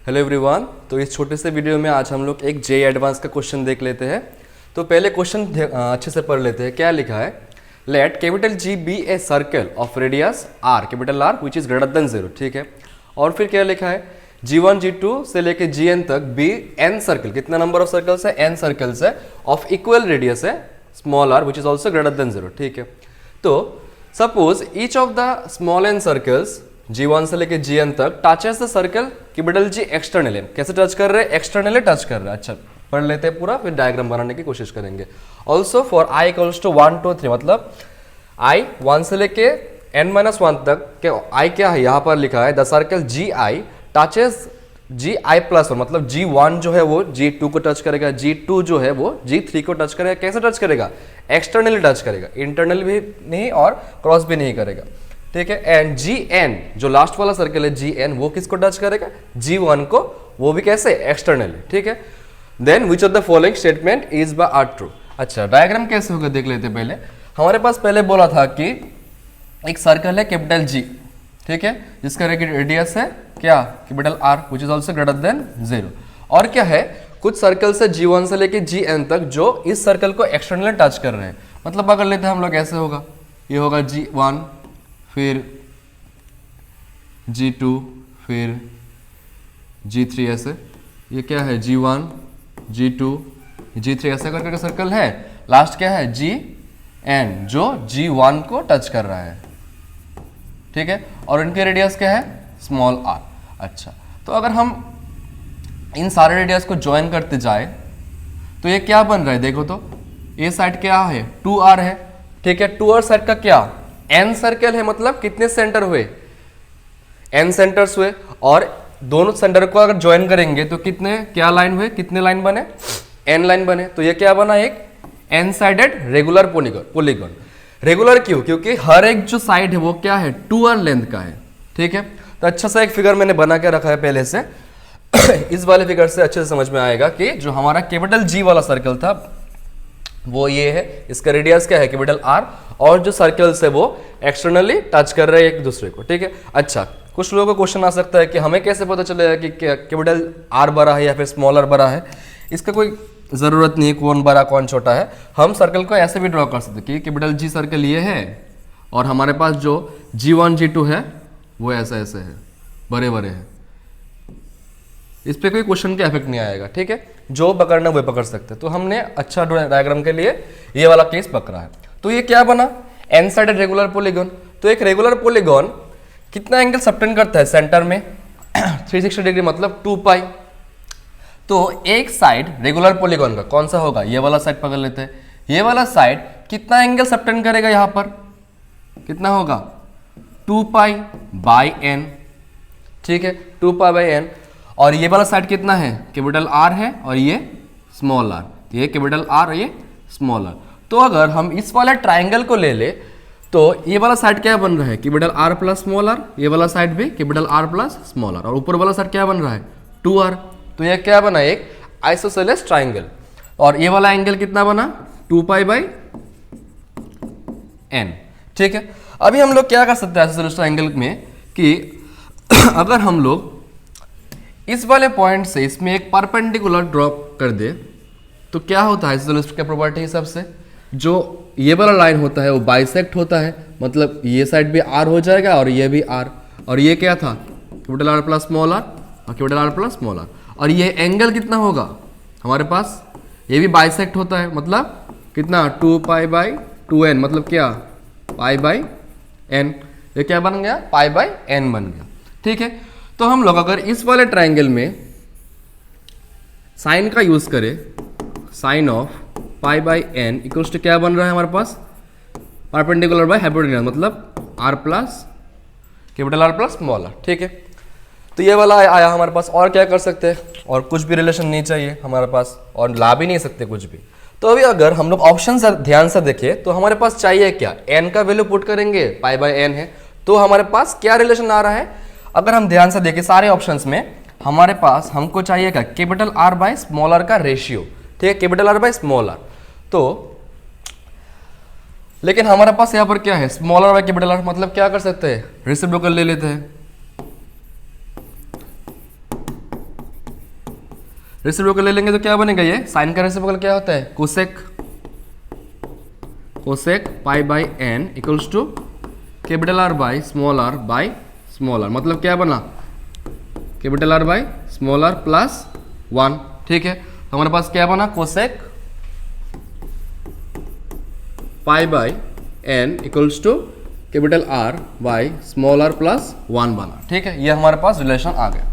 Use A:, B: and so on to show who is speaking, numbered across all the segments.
A: Hello everyone. तो इस छोटे से वीडियो में आज हम लोग एक जे एडवांस का क्वेश्चन देख लेते हैं। तो पहले क्वेश्चन अच्छे से पढ़ लेते हैं। क्या लिखा है? Let capital G be a circle of radius R, capital R which is greater than 0। ठीक है। और फिर क्या लिखा है? G1 G2 से लेके Gn तक बी एन सर्कल, कितना नंबर ऑफ सर्कल्स है? एन सर्कल्स है, ऑफ इक्वल रेडियस है small r which is also greater than 0। ठीक है। तो suppose each of the small n circles G1 से लेके Gn तक touches the circle capital G externally. कैसे टच कर रहे हैं? एक्सटर्नली टच कर रहे हैं। अच्छा, पढ़ लेते हैं पूरा, फिर डायग्राम बनाने की कोशिश करेंगे। Also for i equals to 1 2 3, मतलब i 1 से लेके n-1 तक के i क्या है? यहाँ पर लिखा है the circle Gi touches Gi+1, मतलब G1 जो है वो G2 को टच करेगा, G2 जो है वो G3 को टच करेगा। कैसे टच करेगा? एक्सटर्नली टच करेगा, इंटरनल भी नहीं और क्रॉस भी नहीं करेगा। ठीक है। एंड Gn जो लास्ट वाला सर्कल है Gn, वो किसको टच करेगा? G1 को, वो भी कैसे? एक्सटर्नली। ठीक है। Then which of the following statement is by are true. अच्छा, डायग्राम कैसे होगा देख लेते हैं। पहले हमारे पास पहले बोला था कि एक सर्कल है कैपिटल G, ठीक है, जिसका रेडियस है क्या? Capital R which is also greater than 0। और क्या है? कुछ सर्कल से G1 से लेके Gn तक जो इस सर्कल को एक्सटर्नली टच कर रहे हैं। मतलब अगर लेते हैं हम लोग, ऐसे होगा, ये होगा G1, फिर G2, फिर G3, ऐसे। ये क्या है? G1 G2 G3 ऐसे करके सर्कल है। लास्ट क्या है? Gn जो G1 को टच कर रहा है। ठीक है। और इनके रेडियस क्या है? Small r। अच्छा, तो अगर हम इन सारे रेडियस को ज्वाइन करते जाए तो ये क्या बन रहा है? देखो तो ये साइड क्या है? 2r है। ठीक है। 2r साइड का क्या? n सर्कल है, मतलब कितने सेंटर हुए? n सेंटर्स हुए। और दोनों सेंटर को अगर ज्वाइन करेंगे तो कितने, क्या लाइन हुए? कितने लाइन बने? n लाइन बने। तो ये क्या बना? एक n sided regular polygon. Regular क्यों? क्योंकि हर एक जो साइड है वो क्या है? 2r लेंथ का है। ठीक है। तो अच्छा सा एक फिगर मैंने बना के रखा है पहले से। इस वाले फिगर से अच्छे से समझ में आएगा कि जो हमारा कैपिटल G वाला सर्कल था वो ये है, इसका रेडियस क्या है? Capital R। और जो सर्कल्स है वो एक्सटर्नली टच कर रहे हैं एक दूसरे को। ठीक है। अच्छा, कुछ लोगों को क्वेश्चन आ सकता है कि हमें कैसे पता चलेगा कि कैपिटल R बड़ा है या फिर स्मॉलर बड़ा है? इसका कोई ज़रूरत नहीं है कौन बड़ा कौन छोटा है। हम सर्कल को ऐसे भी ड्रॉ कर सकते हैं कि कैपिटल G सर्कल ये है और हमारे पास जो G1 G2 है वो ऐसा ऐसे है, बड़े बड़े हैं। इस पे कोई क्वेश्चन का इफेक्ट नहीं आएगा। ठीक है। जो पकड़ना वो पकड़ सकते हैं। तो हमने अच्छा डायग्राम के लिए ये वाला केस पकड़ा है। तो ये क्या बना? N sided regular polygon. तो एक रेगुलर पॉलीगॉन कितना एंगल सबटेंड करता है सेंटर में? 360 डिग्री, मतलब 2 पाई। तो एक साइड रेगुलर पॉलीगॉन का कौन सा होगा? ये वाला साइड पकड़ लेते हैं। ये वाला साइड कितना एंगल सबटेंड करेगा? यहां पर कितना होगा? 2 पाई बाई एन। ठीक है, 2 पाई बाई एन। और ये वाला साइड कितना है? कैपिटल R है और ये स्मॉल r। ये कैपिटल R और ये स्मॉल r। तो अगर हम इस वाला ट्राइंगल को ले ले तो ये वाला साइड क्या बन रहा है? Capital R plus small r। ये वाला साइड भी capital R plus small r। और ऊपर वाला साइड क्या बन रहा है? 2r। तो ये क्या बना? एक आइसोसेलेस ट्राइंगल। और ये वाला एंगल कितना बना? 2 पाई बाई n। ठीक है। अभी हम लोग क्या कर सकते हैं आइसोसेलेस ट्राइंगल में कि अगर हम लोग इस वाले पॉइंट से इसमें एक परपेंडिकुलर ड्रॉप कर दे तो क्या होता है आइसोसेलेस के प्रॉपर्टी हिसाब से? जो ये वाला लाइन होता है वो बाइसेक्ट होता है, मतलब ये साइड भी R हो जाएगा और ये भी R। और ये क्या था? Capital R plus small r और capital R plus small r। और ये एंगल कितना होगा हमारे पास? ये भी बाइसेक्ट होता है, मतलब कितना? 2 पाई बाई 2n, मतलब क्या? पाई बाई n। ये क्या बन गया? पाई बाई n बन गया। ठीक है। तो हम लोग अगर इस वाले ट्राइंगल में साइन का यूज करें, sine of pi by n equals to क्या बन रहा है हमारे पास? परपेंडिकुलर बाय हाइपोटेन्यूज, मतलब R plus capital R plus small r। ठीक है। तो ये वाला आया हमारे पास। और क्या कर सकते हैं? और कुछ भी रिलेशन नहीं चाहिए हमारे पास, और ला भी नहीं सकते कुछ भी। तो अभी अगर हम लोग ऑप्शन से ध्यान से देखें तो हमारे पास चाहिए क्या? n का वैल्यू पुट करेंगे, पाई बाई n है। तो हमारे पास क्या रिलेशन आ रहा है? अगर हम ध्यान से देखें सारे ऑप्शंस में हमारे पास हमको चाहिए क्या? Capital R by small r का रेशियो। ठीक है, capital R by small r। तो लेकिन हमारे पास यहाँ पर क्या है? Small r by capital R। मतलब क्या कर सकते हैं? रेसिप्रोकल ले लेते हैं। रेसिप्रोकल ले लेंगे तो क्या बनेगा, ये साइन का रेसिप्रोकल क्या होता है, cosec pi by n equals to capital R by small r, मतलब क्या बना, capital R by small are plus 1। ठीक है, तो हमारे पास क्या बना, cosec pi by n equals to capital R by small are plus 1 बना। ठीक है, ये हमारे पास रिलेशन आ गया।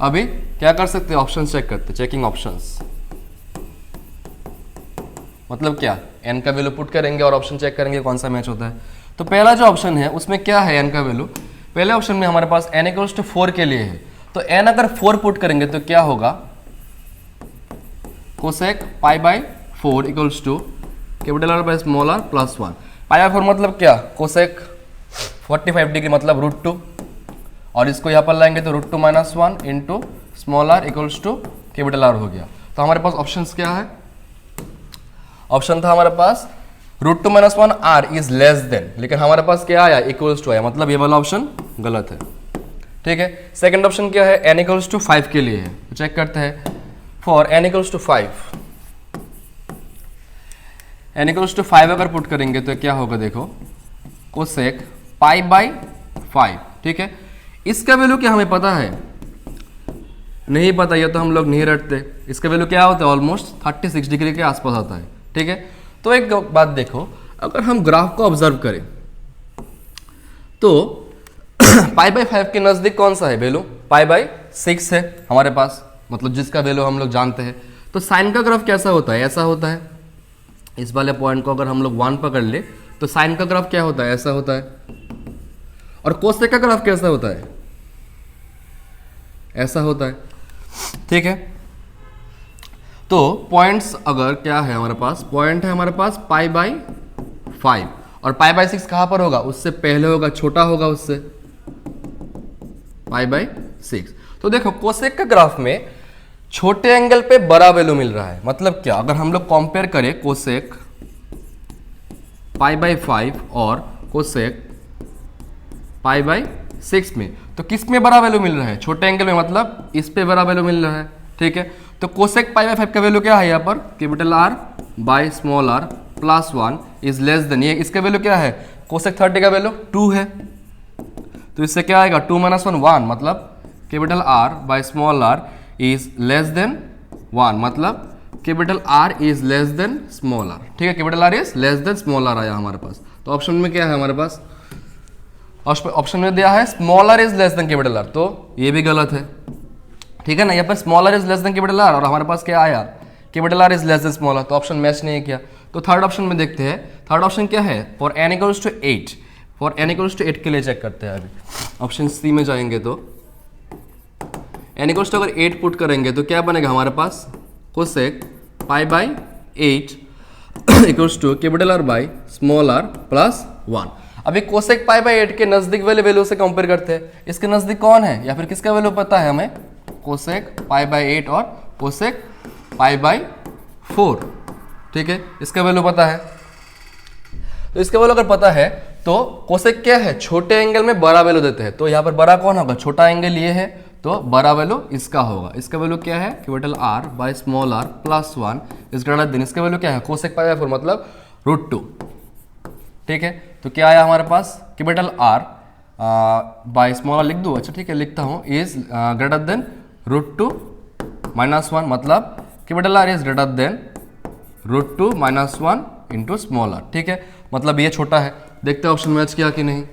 A: अभी क्या कर सकते हैं, ऑप्शन चेक करते, चेकिंग ऑप्शंस, मतलब क्या, एन का वैल्यू पुट करेंगे और ऑप्शन चेक करेंगे कौन सा मैच होता है। तो पहला जो ऑप्शन है उसमें क्या है, एन का वैल्यू, पहले ऑप्शन में हमारे पास एन इक्वल्स टू 4 के लिए है, तो एन अगर 4 पुट करेंगे तो क्या होगा, cosec pi by 4 equals to capital R by small are plus 1। Pi by 4 मतलब क्या, कोसेक 45 डिग्री मतलब √2, और इसको यहाँ पर लाएंगे तो √2 minus 1 into small r equals to capital R हो गया। तो हमारे पास ऑप्शन क्या है, ऑप्शन था हमारे पास √2 minus 1 r is less than, लेकिन हमारे पास क्या आया, इक्वल्स टू आया, मतलब ये वाला ऑप्शन गलत है। ठीक है, सेकंड ऑप्शन क्या है, n इक्वल्स टू 5 के लिए है, तो चेक करते हैं, for n equals to 5, n equals to 5 अगर पुट करेंगे तो क्या होगा, देखो कोसेक पाई बाई 5। ठीक है, इसका वैल्यू क्या हमें पता है, नहीं पता, ये तो हम लोग नहीं रटते, इसका वैल्यू क्या होता है, ऑलमोस्ट 36 डिग्री के आसपास आता है। ठीक है, तो एक बात देखो, अगर हम ग्राफ को ऑब्जर्व करें तो पाई बाई 5 के नजदीक कौन सा है वैल्यू, पाई बाई 6 है हमारे पास, मतलब जिसका वैल्यू हम लोग जानते हैं। तो साइन का ग्राफ कैसा होता है, ऐसा होता है, इस वाले पॉइंट को अगर हम लोग 1 पकड़ ले तो साइन का ग्राफ क्या होता है, ऐसा होता है, और कोसेक का ग्राफ कैसा होता है, ऐसा होता है। ठीक है, तो पॉइंट्स अगर क्या है हमारे पास, पॉइंट है हमारे पास पाई बाई 5, और पाई बाई 6 कहां पर होगा, उससे पहले होगा, छोटा होगा उससे, पाई बाई 6। तो देखो कोसेक का ग्राफ में छोटे एंगल पे बड़ा वैल्यू मिल रहा है, मतलब क्या, अगर हम लोग कंपेयर करें कोसेक पाई बाई 5 और कोसेक पाई बाई 6 में, तो किस में बड़ा वैल्यू मिल रहा है, छोटे एंगल में, मतलब इस पे बड़ा वैल्यू मिल रहा है। ठीक है, तो कोसेक पाई बाई 5 का वैल्यू क्या है, यहाँ पर capital R by small are plus 1 is less than, ये इसका वैल्यू क्या है, कोसेक 30 का वैल्यू 2 है, तो इससे क्या आएगा, 2 माइनस 1 मतलब capital R by small r is less than 1, मतलब capital R is less than small r. ठीक है, capital R is less than small r आया हमारे पास। तो ऑप्शन में क्या है हमारे पास, ऑप्शन में दिया है small r is less than capital R, तो ये भी गलत है। ठीक है ना, यहाँ पर small r is less than capital R, और हमारे पास क्या आया, capital R is less than small r, तो ऑप्शन मैच नहीं किया। तो थर्ड ऑप्शन में देखते हैं, थर्ड ऑप्शन क्या है, for n equals to 8, for n equals to 8 के लिए चेक करते हैं। अभी ऑप्शन सी में जाएंगे तो n इक्वल्स टू अगर 8 पुट करेंगे तो क्या बनेगा हमारे पास, cosec pi by 8 equals to capital R by small are plus 1। अभी कोसेक पाई बाई 8 के नजदीक वाले वैल्यू से कंपेयर करते हैं, इसके नजदीक कौन है, या फिर किसका वैल्यू पता है हमें, कोसेक पाई बाई 8 और कोसेक पाई बाई 4। ठीक है, इसका वैल्यू पता है, तो इसका वैल्यू अगर पता है तो कोसेक क्या है, छोटे एंगल में बड़ा वैल्यू देते हैं, तो यहाँ पर बड़ा कौन होगा, छोटा एंगल ये है, तो बड़ा वैल्यू इसका होगा। इसका वैल्यू क्या है, capital R by small are plus 1 is greater than, इसका वैल्यू क्या है, कोसेक पाई बाई 4 मतलब √2। ठीक है, तो क्या आया हमारे पास, capital R by small R लिख दूँ, अच्छा ठीक है लिखता हूँ, इज ग्रेटर देन √2 माइनस 1, मतलब capital R is greater than √2 minus 1 into small r. ठीक है, मतलब ये छोटा है, देखते हैं ऑप्शन मैच किया कि नहीं,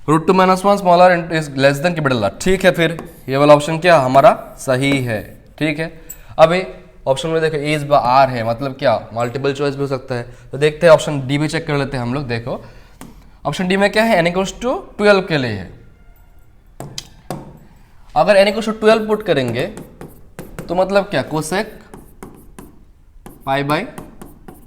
A: √2 minus 1 small r is less than capital R. ठीक है, फिर ये वाला ऑप्शन क्या हमारा सही है। ठीक है, अभी ऑप्शन में देखो इज बाय आर है, मतलब क्या मल्टीपल चॉइस भी हो सकता है, तो देखते हैं ऑप्शन डी भी चेक कर लेते हैं हम लोग। देखो ऑप्शन डी में क्या है, n इक्वल्स टू 12 के लिए है, अगर n इक्वल्स टू 12 पुट करेंगे तो मतलब क्या, cosec pi by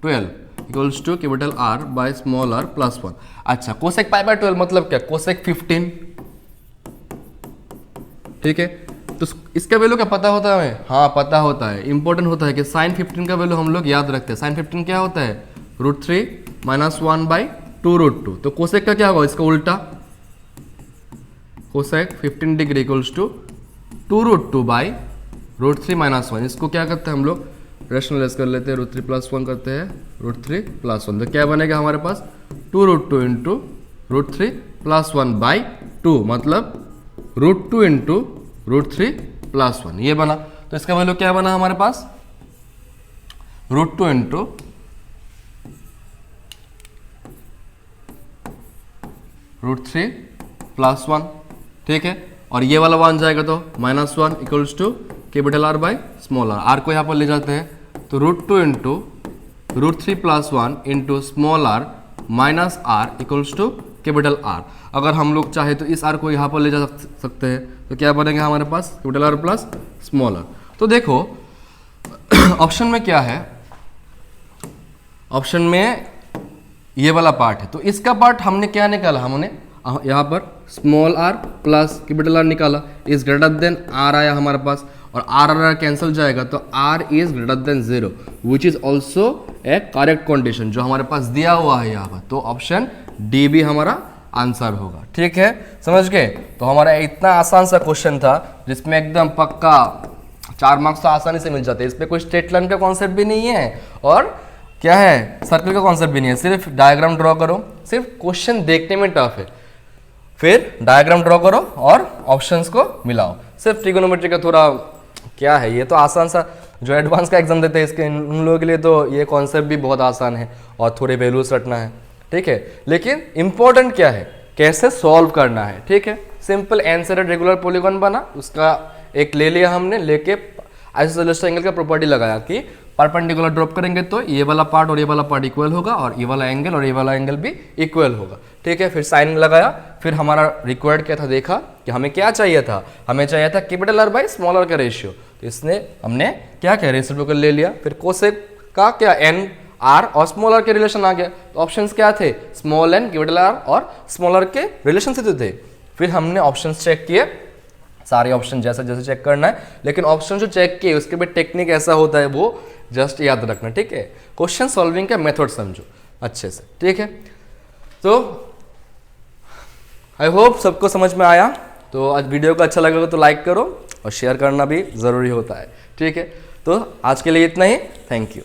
A: 12 equals to capital R by small are plus 1। अच्छा, कोसेक पाई बाई 12 मतलब क्या, कोसेक 15। ठीक है, तो इसका वैल्यू क्या पता होता है हमें, हाँ पता होता है, इंपॉर्टेंट होता है कि साइन 15 का वैल्यू हम लोग याद रखते हैं। साइन 15 क्या होता है, √3 माइनस 1 बाई 2√2। तो कोसेक का क्या होगा, इसका उल्टा, cosec 15 degree equals to 2√2 by √3 - 1, इसको क्या करते हैं हम लोग रेशनलाइज कर लेते हैं, √3 + 1 करते हैं, √3 + 1, तो क्या बनेगा हमारे पास 2√2 इंटू √3 + 1/2, मतलब √2 इंटू √3 + 1, ये बना। तो इसका वैल्यू क्या बना हमारे पास √2 इंटू √3 + 1, ठीक है। और ये वाला 1 जाएगा तो -1 equals to capital R by small r को यहाँ पर ले जाते हैं, तो √2 into √3 + 1 into small r minus r equals to capital R। अगर हम लोग चाहे तो इस r को यहाँ पर ले जा सकते हैं, तो क्या बनेगा हमारे पास capital R plus small r। तो देखो ऑप्शन में क्या है, ऑप्शन में ये वाला पार्ट है, तो इसका पार्ट हमने क्या निकाला, हमने यहाँ पर small r plus capital R निकाला, इज ग्रेटर देन r आया हमारे पास, और r कैंसिल जाएगा तो r is greater than 0, which is also A correct condition जो हमारे पास दिया हुआ है यहाँ पर। तो ऑप्शन डी भी हमारा आंसर होगा, ठीक है, समझ गए। तो हमारा इतना आसान सा क्वेश्चन था जिसमें एकदम पक्का 4 मार्क्स तो आसानी से मिल जाते हैं। इसमें कोई स्ट्रेट लाइन का कॉन्सेप्ट भी नहीं है और क्या है सर्कल का कॉन्सेप्ट भी नहीं है, सिर्फ डायग्राम ड्रॉ करो, सिर्फ क्वेश्चन देखने में टफ है, फिर डायग्राम ड्रॉ करो और ऑप्शंस को मिलाओ। सिर्फ ट्रिगोनोमेट्री का थोड़ा क्या है, ये तो आसान सा, जो एडवांस का एग्जाम देते हैं इसके उन लोगों के लिए तो ये कॉन्सेप्ट भी बहुत आसान है और थोड़े वैल्यूज रटना है, ठीक है। लेकिन इंपॉर्टेंट क्या है, कैसे सॉल्व करना है, ठीक है। सिंपल आंसर रेगुलर पॉलीगॉन बना, उसका एक ले लिया हमने, लेके आइसोसेलेस एंगल का प्रॉपर्टी लगाया कि परपेंडिकुलर ड्रॉप करेंगे तो ये वाला पार्ट और ये वाला पार्ट इक्वल होगा और ये वाला एंगल और ये वाला एंगल भी इक्वल होगा, ठीक है। फिर साइन लगाया, फिर हमारा रिक्वायर्ड क्या था, देखा कि हमें क्या चाहिए था, हमें चाहिए था capital R by small r का रेशियो, तो इसने हमने क्या क्या रेसिप्रोकल ले लिया। फिर कोसेक का क्या n r और स्मॉल r के रिलेशन आ गया, तो ऑप्शंस क्या थे, स्मॉल n कैपिटल R और स्मॉल r के रिलेशन से थे। फिर हमने ऑप्शंस चेक किए, सारे ऑप्शन जैसा जैसे चेक करना है, लेकिन ऑप्शन जो चेक किए उसके भी टेक्निक ऐसा होता है, वो जस्ट याद रखना, ठीक है। क्वेश्चन सॉल्विंग का मेथड समझो अच्छे से, ठीक है। तो आई होप सबको समझ में आया। तो आज वीडियो को अच्छा लगेगा तो लाइक करो और शेयर करना भी ज़रूरी होता है, ठीक है। तो आज के लिए इतना ही, थैंक यू।